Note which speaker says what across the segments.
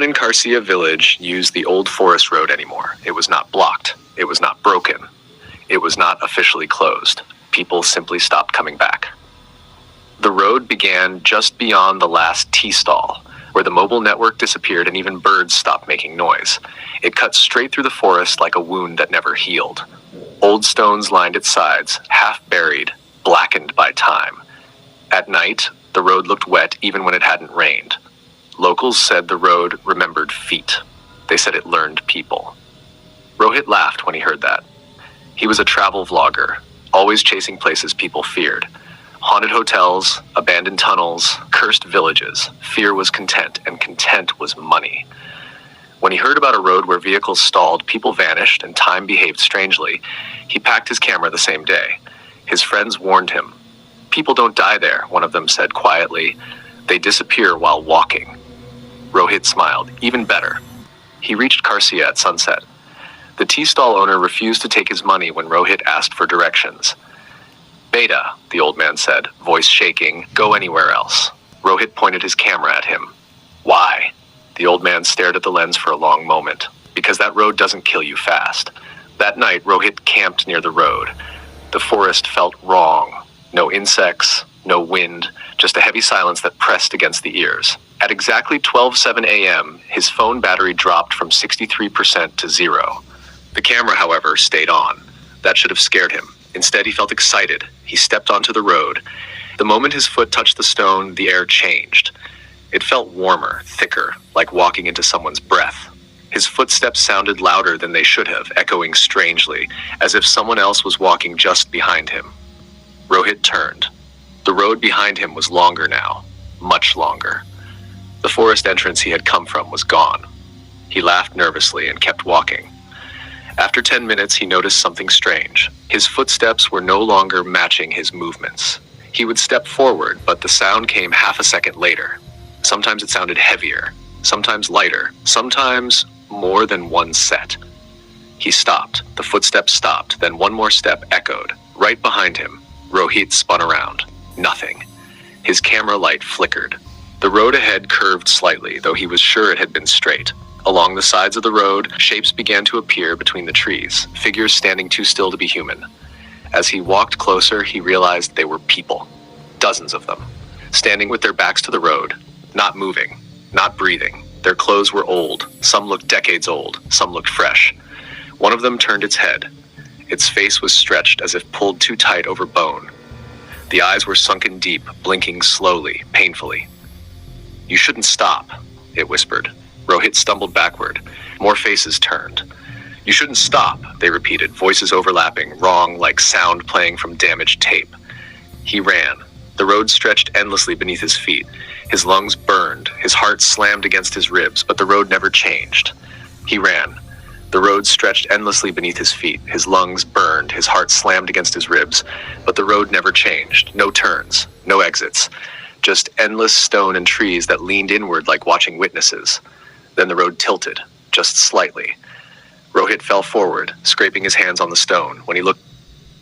Speaker 1: one in Carcia village used the old forest road anymore. It was not blocked. It was not broken. It was not officially closed. People simply stopped coming back. The road began just beyond the last tea stall, where the mobile network disappeared and even birds stopped making noise. It cut straight through the forest like a wound that never healed. Old stones lined its sides, half buried, blackened by time. At night, the road looked wet even when it hadn't rained. Locals said the road remembered feet. They said it learned people. Rohit laughed when he heard that. He was a travel vlogger, always chasing places people feared. Haunted hotels, abandoned tunnels, cursed villages. Fear was content, and content was money. When he heard about a road where vehicles stalled, people vanished, and time behaved strangely, he packed his camera the same day. His friends warned him. "People don't die there," one of them said quietly. "They disappear while walking." Rohit smiled. Even better. He reached Carcia at sunset. The tea stall owner refused to take his money when Rohit asked for directions. "Beta," the old man said, voice shaking, "go anywhere else." Rohit pointed his camera at him. "Why?" The old man stared at the lens for a long moment. "Because that road doesn't kill you fast." That night, Rohit camped near the road. The forest felt wrong. No insects, no wind, just a heavy silence that pressed against the ears. At exactly 12:07 a.m., his phone battery dropped from 63% to 0. The camera, however, stayed on. That should have scared him. Instead, he felt excited. He stepped onto the road. The moment his foot touched the stone, the air changed. It felt warmer, thicker, like walking into someone's breath. His footsteps sounded louder than they should have, echoing strangely, as if someone else was walking just behind him. Rohit turned. The road behind him was longer now, much longer. The forest entrance he had come from was gone. He laughed nervously and kept walking. After 10 minutes, he noticed something strange. His footsteps were no longer matching his movements. He would step forward, but the sound came half a second later. Sometimes it sounded heavier, sometimes lighter, sometimes more than one set. He stopped. The footsteps stopped. Then one more step echoed. Right behind him, Rohit spun around. Nothing. His camera light flickered. The road ahead curved slightly, though he was sure it had been straight. Along the sides of the road, shapes began to appear between the trees, figures standing too still to be human. As he walked closer, he realized they were people. Dozens of them, standing with their backs to the road, not moving, not breathing. Their clothes were old. Some looked decades old, some looked fresh. One of them turned its head. Its face was stretched as if pulled too tight over bone. The eyes were sunken deep, blinking slowly, painfully. "You shouldn't stop," it whispered. Rohit stumbled backward. More faces turned. "You shouldn't stop," they repeated, voices overlapping, wrong, like sound playing from damaged tape. He ran. The road stretched endlessly beneath his feet. His lungs burned. His heart slammed against his ribs, but the road never changed. He ran. The road stretched endlessly beneath his feet. His lungs burned. His heart slammed against his ribs, but the road never changed. No turns, no exits. Just endless stone and trees that leaned inward like watching witnesses. Then the road tilted, just slightly. Rohit fell forward, scraping his hands on the stone. When he looked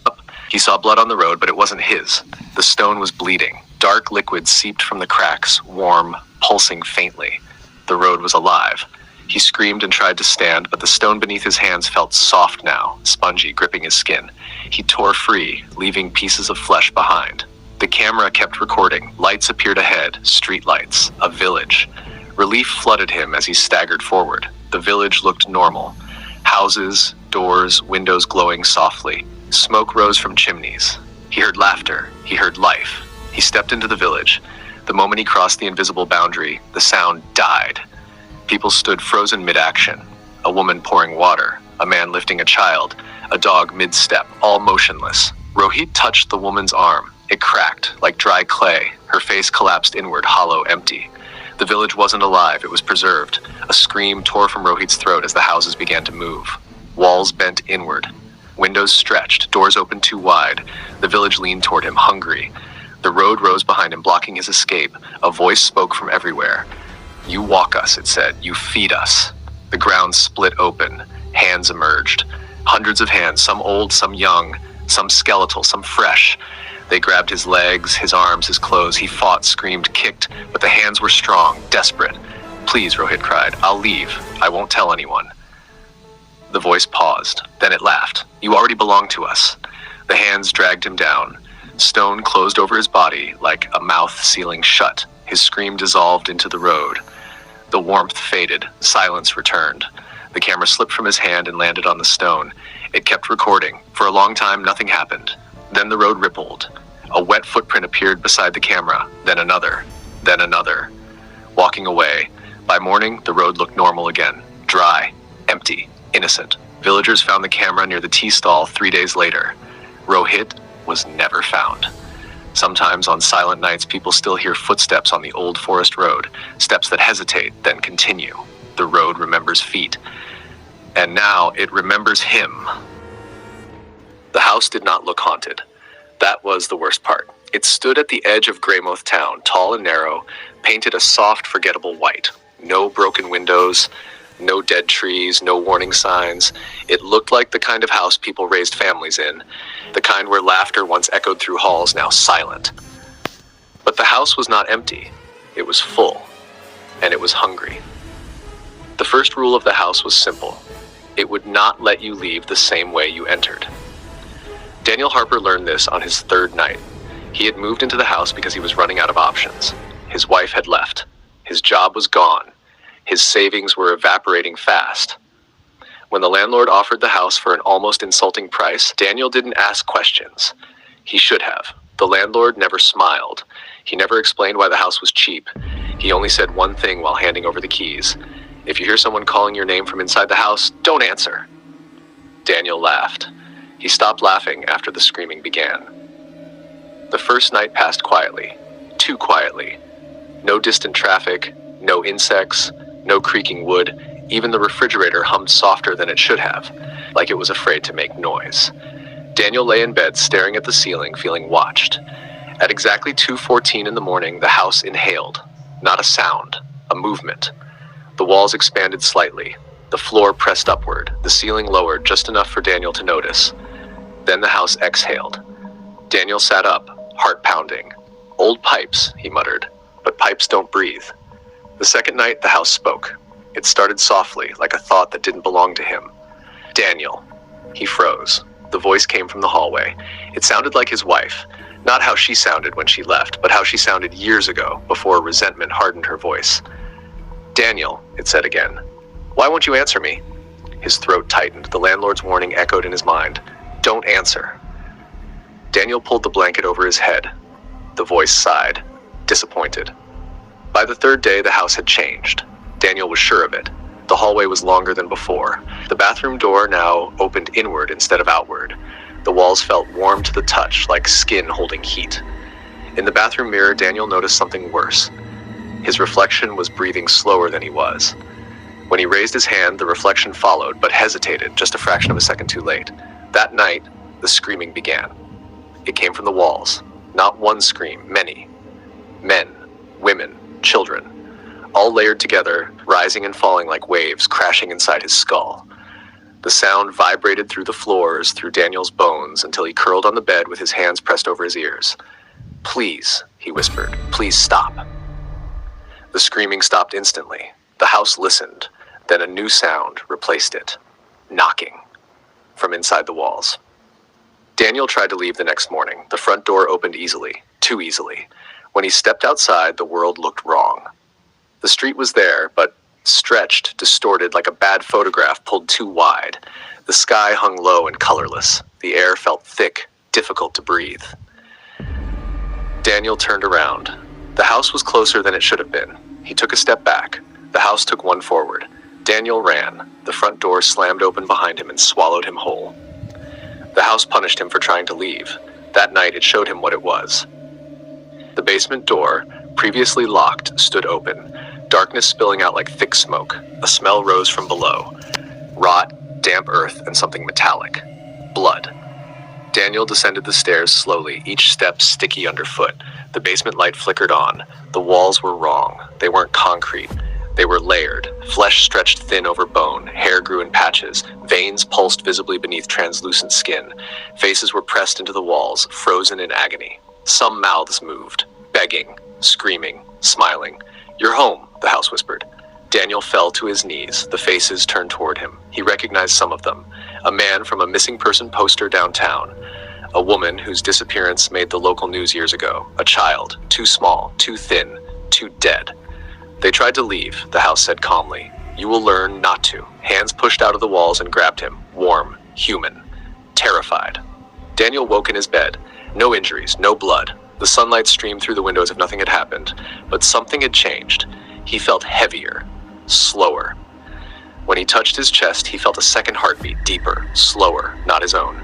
Speaker 1: up, he saw blood on the road, but it wasn't his. The stone was bleeding. Dark liquid seeped from the cracks, warm, pulsing faintly. The road was alive. He screamed and tried to stand, but the stone beneath his hands felt soft now, spongy, gripping his skin. He tore free, leaving pieces of flesh behind. The camera kept recording. Lights appeared ahead, street lights, a village. Relief flooded him as he staggered forward. The village looked normal. Houses, doors, windows glowing softly. Smoke rose from chimneys. He heard laughter. He heard life. He stepped into the village. The moment he crossed the invisible boundary, the sound died. People stood frozen mid-action. A woman pouring water, a man lifting a child, a dog mid-step, all motionless. Rohit touched the woman's arm. It cracked, like dry clay. Her face collapsed inward, hollow, empty. The village wasn't alive, it was preserved. A scream tore from Rohit's throat as the houses began to move. Walls bent inward. Windows stretched, doors opened too wide. The village leaned toward him, hungry. The road rose behind him, blocking his escape. A voice spoke from everywhere. "You walk us," it said. "You feed us." The ground split open. Hands emerged. Hundreds of hands, some old, some young, some skeletal, some fresh. They grabbed his legs, his arms, his clothes. He fought, screamed, kicked, but the hands were strong, desperate. Please, Rohit cried. I'll leave. I won't tell anyone. The voice paused. Then it laughed. You already belong to us. The hands dragged him down. Stone closed over his body like a mouth sealing shut. His scream dissolved into the road. The warmth faded. Silence returned. The camera slipped from his hand and landed on the stone. It kept recording. For a long time, nothing happened. Then the road rippled. A wet footprint appeared beside the camera. Then another. Then another. Walking away. By morning, the road looked normal again. Dry. Empty. Innocent. Villagers found the camera near the tea stall 3 days later. Rohit was never found. Sometimes on silent nights, people still hear footsteps on the old forest road. Steps that hesitate, then continue. The road remembers feet. And now it remembers him. The house did not look haunted. That was the worst part. It stood at the edge of Greymouth town, tall and narrow, painted a soft, forgettable white. No broken windows, no dead trees, no warning signs. It looked like the kind of house people raised families in, the kind where laughter once echoed through halls, now silent. But the house was not empty. It was full, and it was hungry. The first rule of the house was simple. It would not let you leave the same way you entered. Daniel Harper learned this on his third night. He had moved into the house because he was running out of options. His wife had left. His job was gone. His savings were evaporating fast. When the landlord offered the house for an almost insulting price, Daniel didn't ask questions. He should have. The landlord never smiled. He never explained why the house was cheap. He only said one thing while handing over the keys. If you hear someone calling your name from inside the house, don't answer. Daniel laughed. He stopped laughing after the screaming began. The first night passed quietly. Too quietly. No distant traffic, no insects, no creaking wood. Even the refrigerator hummed softer than it should have, like it was afraid to make noise. Daniel lay in bed, staring at the ceiling, feeling watched. At exactly 2:14 in the morning, the house inhaled. Not a sound, a movement. The walls expanded slightly. The floor pressed upward, the ceiling lowered just enough for Daniel to notice. Then the house exhaled. Daniel sat up, heart pounding. Old pipes, he muttered, but pipes don't breathe. The second night, the house spoke. It started softly, like a thought that didn't belong to him. Daniel. He froze. The voice came from the hallway. It sounded like his wife. Not how she sounded when she left, but how she sounded years ago, before resentment hardened her voice. Daniel, it said again. Why won't you answer me? His throat tightened. The landlord's warning echoed in his mind. Don't answer. Daniel pulled the blanket over his head. The voice sighed, disappointed. By the third day, the house had changed. Daniel was sure of it. The hallway was longer than before. The bathroom door now opened inward instead of outward. The walls felt warm to the touch, like skin holding heat. In the bathroom mirror, Daniel noticed something worse. His reflection was breathing slower than he was. When he raised his hand, the reflection followed, but hesitated just a fraction of a second too late. That night, the screaming began. It came from the walls. Not one scream, many. Men, women, children, all layered together, rising and falling like waves crashing inside his skull. The sound vibrated through the floors, through Daniel's bones, until he curled on the bed with his hands pressed over his ears. Please, he whispered, please stop. The screaming stopped instantly. The house listened. Then a new sound replaced it. Knocking. From inside the walls. Daniel tried to leave the next morning. The front door opened easily. Too easily. When he stepped outside, the world looked wrong. The street was there, but stretched, distorted like a bad photograph pulled too wide. The sky hung low and colorless. The air felt thick, difficult to breathe. Daniel turned around. The house was closer than it should have been. He took a step back. The house took one forward. Daniel ran. The front door slammed open behind him and swallowed him whole. The house punished him for trying to leave. That night it showed him what it was. The basement door, previously locked, stood open. Darkness spilling out like thick smoke. A smell rose from below. Rot, damp earth, and something metallic. Blood. Daniel descended the stairs slowly, each step sticky underfoot. The basement light flickered on. The walls were wrong. They weren't concrete. They were layered. Flesh stretched thin over bone. Hair grew in patches. Veins pulsed visibly beneath translucent skin. Faces were pressed into the walls, frozen in agony. Some mouths moved, begging, screaming, smiling. You're home, the house whispered. Daniel fell to his knees, the faces turned toward him. He recognized some of them. A man from a missing person poster downtown. A woman whose disappearance made the local news years ago. A child, too small, too thin, too dead. They tried to leave, the house said calmly. You will learn not to. Hands pushed out of the walls and grabbed him. Warm, human, terrified. Daniel woke in his bed. No injuries, no blood. The sunlight streamed through the window as if nothing had happened. But something had changed. He felt heavier, slower. When he touched his chest, he felt a second heartbeat, deeper, slower, not his own.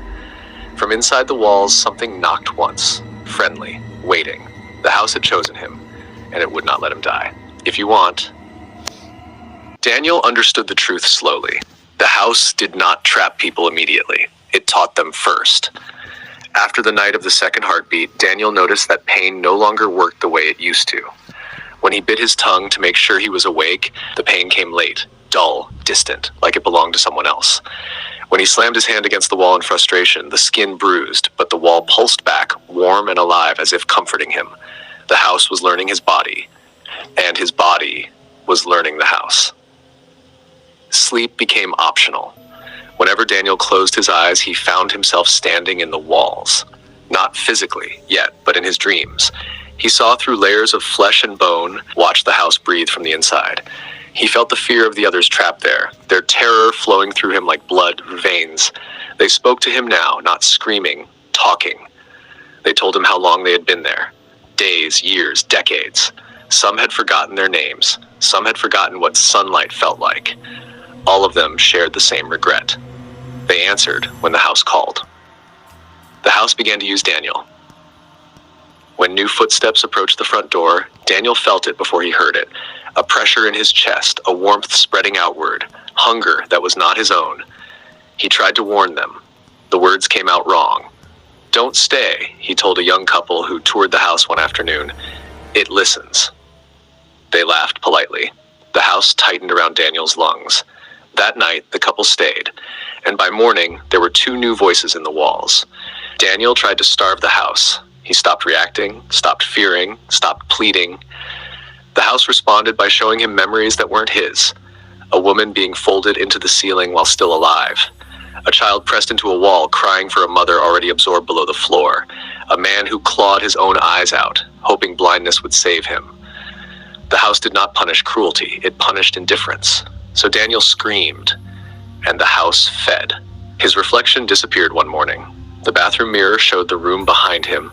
Speaker 1: From inside the walls, something knocked once, friendly, waiting. The house had chosen him, and it would not let him die. If you want. Daniel understood the truth slowly. The house did not trap people immediately. It taught them first. After the night of the second heartbeat, Daniel noticed that pain no longer worked the way it used to. When he bit his tongue to make sure he was awake, the pain came late, dull, distant, like it belonged to someone else. When he slammed his hand against the wall in frustration, the skin bruised, but the wall pulsed back, warm and alive, as if comforting him. The house was learning his body, and his body was learning the house. Sleep became optional. Whenever Daniel closed his eyes, he found himself standing in the walls. Not physically, yet, but in his dreams. He saw through layers of flesh and bone, watched the house breathe from the inside. He felt the fear of the others trapped there, their terror flowing through him like blood veins. They spoke to him now, not screaming, talking. They told him how long they had been there. Days, years, decades. Some had forgotten their names. Some had forgotten what sunlight felt like. All of them shared the same regret. They answered when the house called. The house began to use Daniel. When new footsteps approached the front door, Daniel felt it before he heard it. A pressure in his chest, a warmth spreading outward, hunger that was not his own. He tried to warn them. The words came out wrong. Don't stay, he told a young couple who toured the house one afternoon. It listens. They laughed politely. The house tightened around Daniel's lungs. That night, the couple stayed, and by morning, there were 2 new voices in the walls. Daniel tried to starve the house. He stopped reacting, stopped fearing, stopped pleading. The house responded by showing him memories that weren't his. A woman being folded into the ceiling while still alive. A child pressed into a wall, crying for a mother already absorbed below the floor. A man who clawed his own eyes out, hoping blindness would save him. The house did not punish cruelty, it punished indifference. So Daniel screamed, and the house fed. His reflection disappeared one morning. The bathroom mirror showed the room behind him,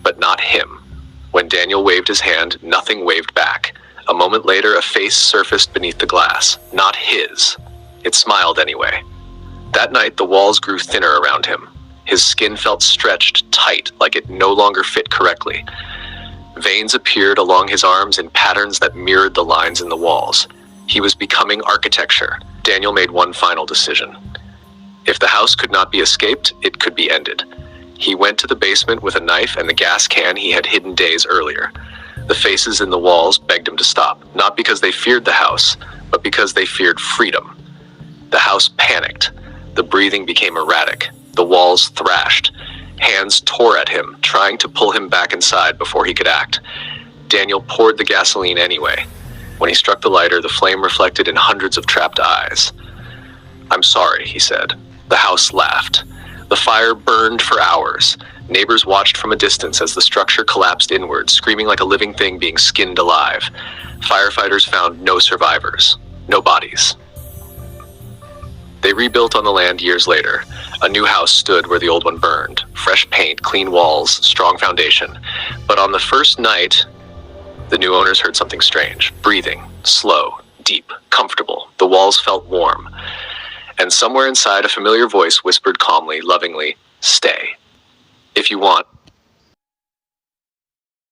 Speaker 1: but not him. When Daniel waved his hand, nothing waved back. A moment later, a face surfaced beneath the glass. Not his. It smiled anyway. That night, the walls grew thinner around him. His skin felt stretched, tight, like it no longer fit correctly. Veins appeared along his arms in patterns that mirrored the lines in the walls. He was becoming architecture. Daniel made one final decision. If the house could not be escaped, it could be ended. He went to the basement with a knife and the gas can he had hidden days earlier. The faces in the walls begged him to stop, not because they feared the house, but because they feared freedom. The house panicked. The breathing became erratic. The walls thrashed. Hands tore at him, trying to pull him back inside before he could act. Daniel poured the gasoline anyway. When he struck the lighter, the flame reflected in hundreds of trapped eyes. "I'm sorry," he said. The house laughed. The fire burned for hours. Neighbors watched from a distance as the structure collapsed inward, screaming like a living thing being skinned alive. Firefighters found no survivors, no bodies. They rebuilt on the land years later. A new house stood where the old one burned. Fresh paint, clean walls, strong foundation. But on the first night, the new owners heard something strange. Breathing, slow, deep, comfortable. The walls felt warm. And somewhere inside, a familiar voice whispered calmly, lovingly, "Stay. If you want,